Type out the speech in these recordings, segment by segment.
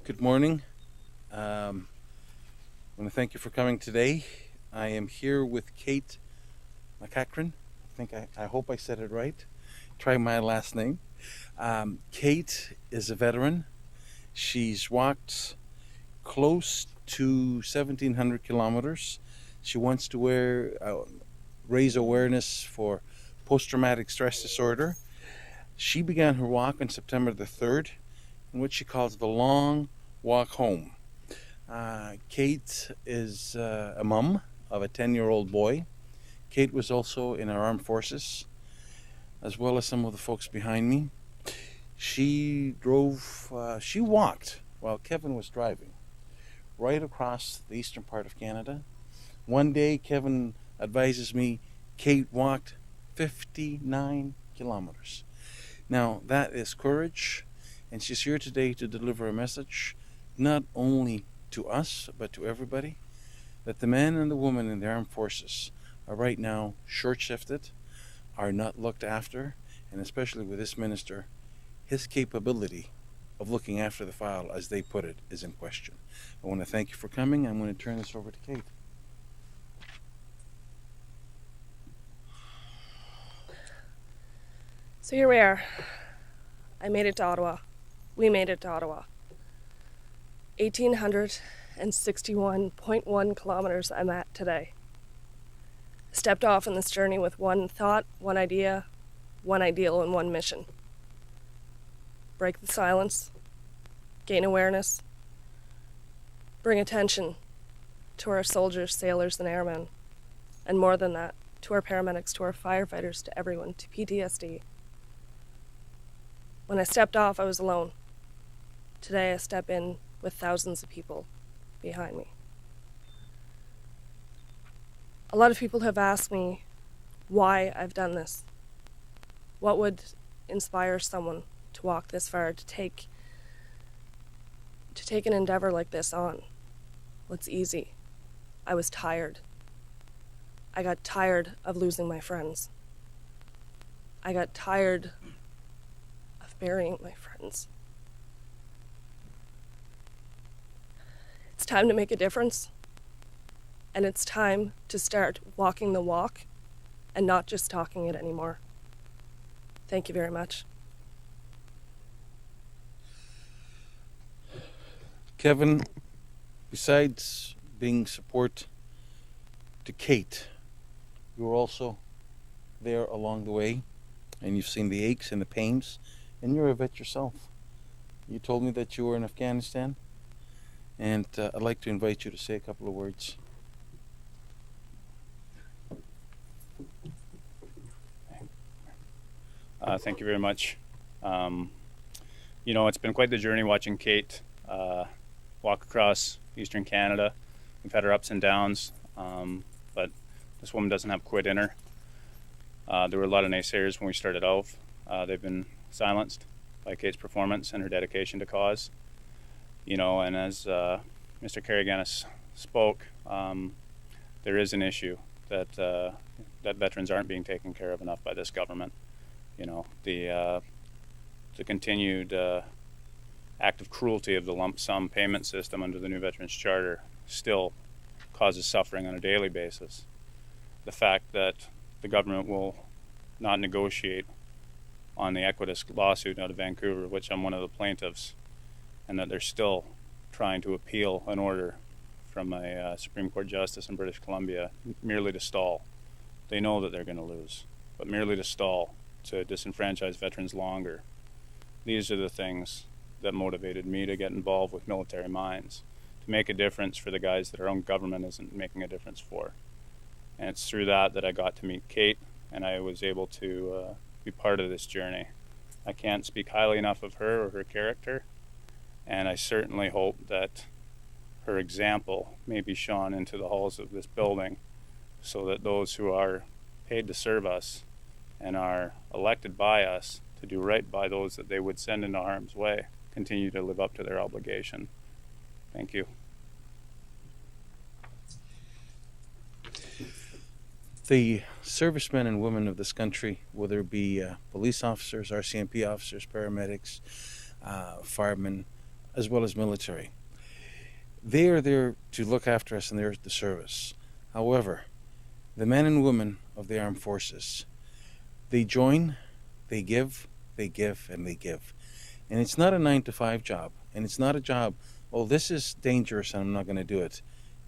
Good morning. I want to thank you for coming today. I am here with Kate MacEachren. I hope I said it right. Try my last name. Kate is a veteran. She's walked close to 1,700 kilometers. She wants to raise awareness for post-traumatic stress disorder. She began her walk on September the 3rd in what she calls the long walk home. Kate is a mum of a 10-year-old boy. Kate was also in our armed forces, as well as some of the folks behind me. She walked while Kevin was driving right across the eastern part of Canada. One day, Kevin advises me, Kate walked 59 kilometers. Now, that is courage, and she's here today to deliver a message, not only to us, but to everybody, that the men and the women in the armed forces are right now short-shifted, are not looked after, and especially with this minister, his capability of looking after the file, as they put it, is in question. I want to thank you for coming. I'm going to turn this over to Kate. So here we are. I made it to Ottawa. We made it to Ottawa. 1,861.1 kilometers I'm at today. Stepped off on this journey with one thought, one idea, one ideal, and one mission. Break the silence, gain awareness, bring attention to our soldiers, sailors, and airmen, and more than that, to our paramedics, to our firefighters, to everyone, to PTSD. When I stepped off, I was alone. Today, I step in with thousands of people behind me. A lot of people have asked me why I've done this. What would inspire someone to walk this far, to take an endeavor like this on? Well, it's easy. I was tired. I got tired of losing my friends. I got tired of burying my friends. It's time to make a difference, and it's time to start walking the walk and not just talking it anymore. Thank you very much. Kevin, besides being support to Kate, you were also there along the way, and you've seen the aches and the pains, and you're a vet yourself. You told me that you were in Afghanistan, and I'd like to invite you to say a couple of words. Thank you very much. It's been quite the journey watching Kate walk across Eastern Canada. We've had our ups and downs, but this woman doesn't have quit in her. There were a lot of naysayers when we started out. They've been silenced by Kate's performance and her dedication to cause. And as Mr. Karygiannis spoke, there is an issue that veterans aren't being taken care of enough by this government. The continued act of cruelty of the lump sum payment system under the new Veterans Charter still causes suffering on a daily basis. The fact that the government will not negotiate on the Equitas lawsuit out of Vancouver, which I'm one of the plaintiffs, and that they're still trying to appeal an order from a Supreme Court justice in British Columbia merely to stall. They know that they're going to lose, but merely to stall, to disenfranchise veterans longer. These are the things that motivated me to get involved with Military Minds, to make a difference for the guys that our own government isn't making a difference for. And it's through that I got to meet Kate, and I was able to be part of this journey. I can't speak highly enough of her or her character, and I certainly hope that her example may be shone into the halls of this building so that those who are paid to serve us and are elected by us to do right by those that they would send into harm's way continue to live up to their obligation. Thank you. The servicemen and women of this country, whether it be police officers, RCMP officers, paramedics, firemen, as well as military. They are there to look after us and they're to serve us. However, the men and women of the armed forces, they join, they give, and they give. And it's not a 9-to-5 job. And it's not a job, oh, this is dangerous and I'm not going to do it.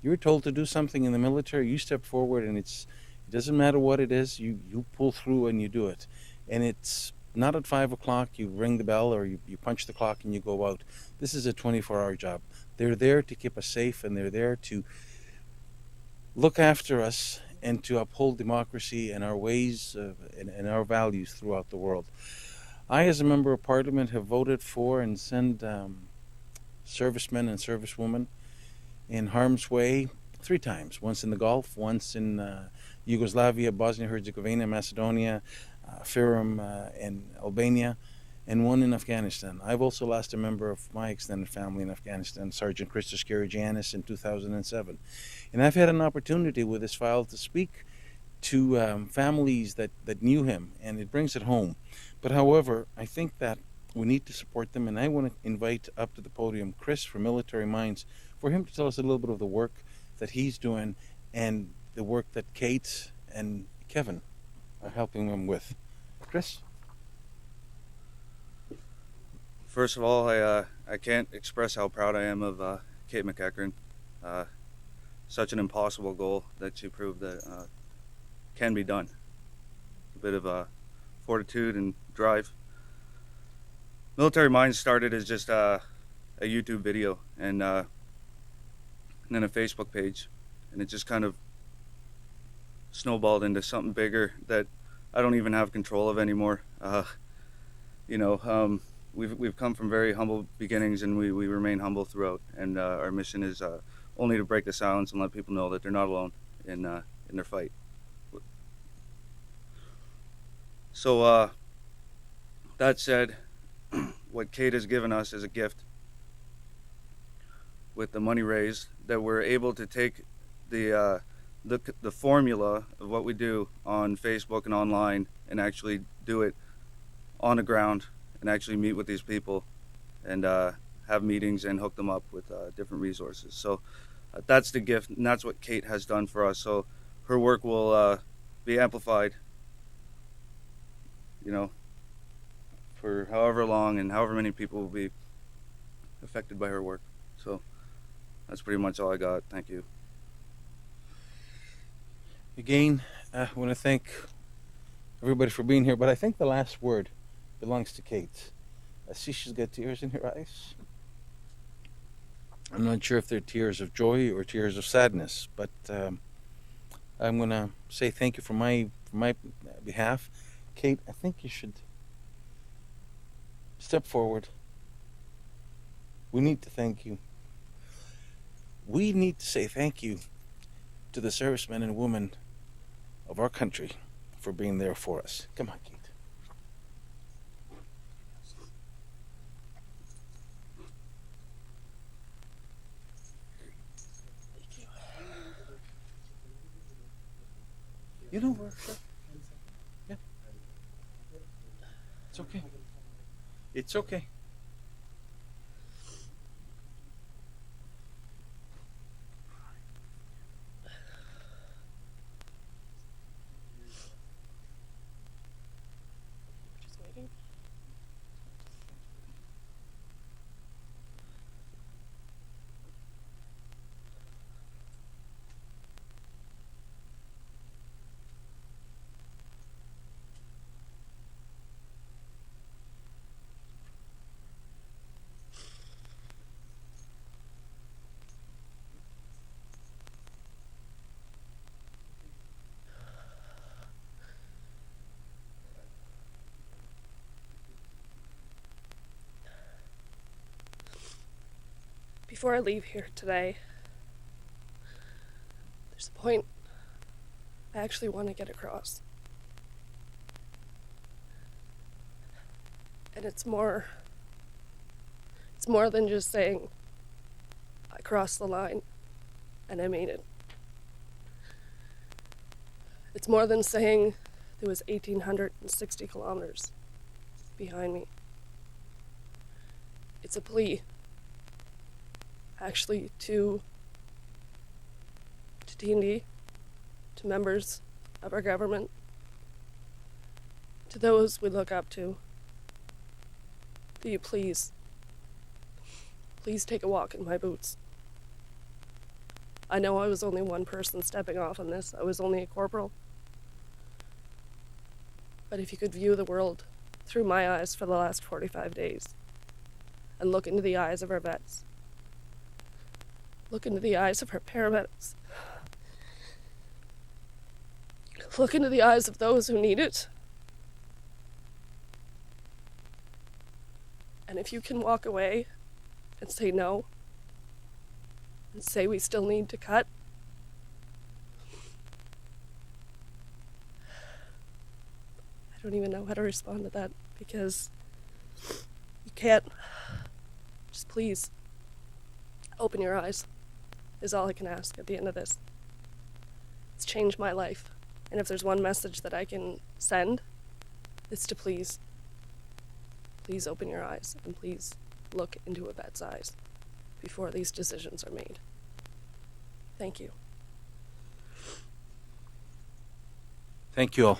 You're told to do something in the military, you step forward, and it doesn't matter what it is, you pull through and you do it. And it's not at 5 o'clock, you ring the bell or you punch the clock and you go out. This is a 24-hour job. They're there to keep us safe, and they're there to look after us and to uphold democracy and our ways and our values throughout the world. I, as a member of Parliament, have voted for and sent servicemen and servicewomen in harm's way 3 times. Once in the Gulf, once in Yugoslavia, Bosnia-Herzegovina, Macedonia, Fyrom, and Albania, and one in Afghanistan. I've also lost a member of my extended family in Afghanistan, Sergeant Kate Karygiannis, in 2007. And I've had an opportunity with this file to speak to families that knew him, and it brings it home. But however, I think that we need to support them, and I want to invite up to the podium Chris from Military Minds for him to tell us a little bit of the work that he's doing and the work that Kate and Kevin are helping him with. Chris? First of all, I can't express how proud I am of Kate MacEachren. Such an impossible goal that she proved that can be done. A bit of fortitude and drive. Military Minds started as just a YouTube video and then a Facebook page, and it just kind of snowballed into something bigger that I don't even have control of anymore. We've come from very humble beginnings, and we remain humble throughout. And our mission is only to break the silence and let people know that they're not alone in their fight. So that said, what Kate has given us is a gift with the money raised, that we're able to take the formula of what we do on Facebook and online and actually do it on the ground and actually meet with these people and have meetings and hook them up with different resources. So that's the gift, and that's what Kate has done for us. So her work will be amplified, for however long and however many people will be affected by her work. So that's pretty much all I got. Thank you. Again, I want to thank everybody for being here, but I think the last word belongs to Kate. I see she's got tears in her eyes. I'm not sure if they're tears of joy or tears of sadness, but I'm going to say thank you from my behalf. Kate, I think you should step forward. We need to thank you. We need to say thank you to the servicemen and women of our country for being there for us. Come on, Kate. You know where? Sure. Yeah. It's okay. It's okay. Just waiting. Before I leave here today, there's a point I actually want to get across. And it's more than just saying I crossed the line and I made it. It's more than saying there was 1,860 kilometers behind me. It's a plea actually to D&D, to members of our government, to those we look up to, will you please take a walk in my boots? I know I was only one person stepping off on this. I was only a corporal. But if you could view the world through my eyes for the last 45 days and look into the eyes of our vets, look into the eyes of our paramedics, look into the eyes of those who need it, and if you can walk away and say no, and say we still need to cut, I don't even know how to respond to that, because you can't. Just please open your eyes is all I can ask at the end of this. It's changed my life, and if there's one message that I can send, it's to please open your eyes, and please look into a vet's eyes before these decisions are made. Thank you. Thank you all.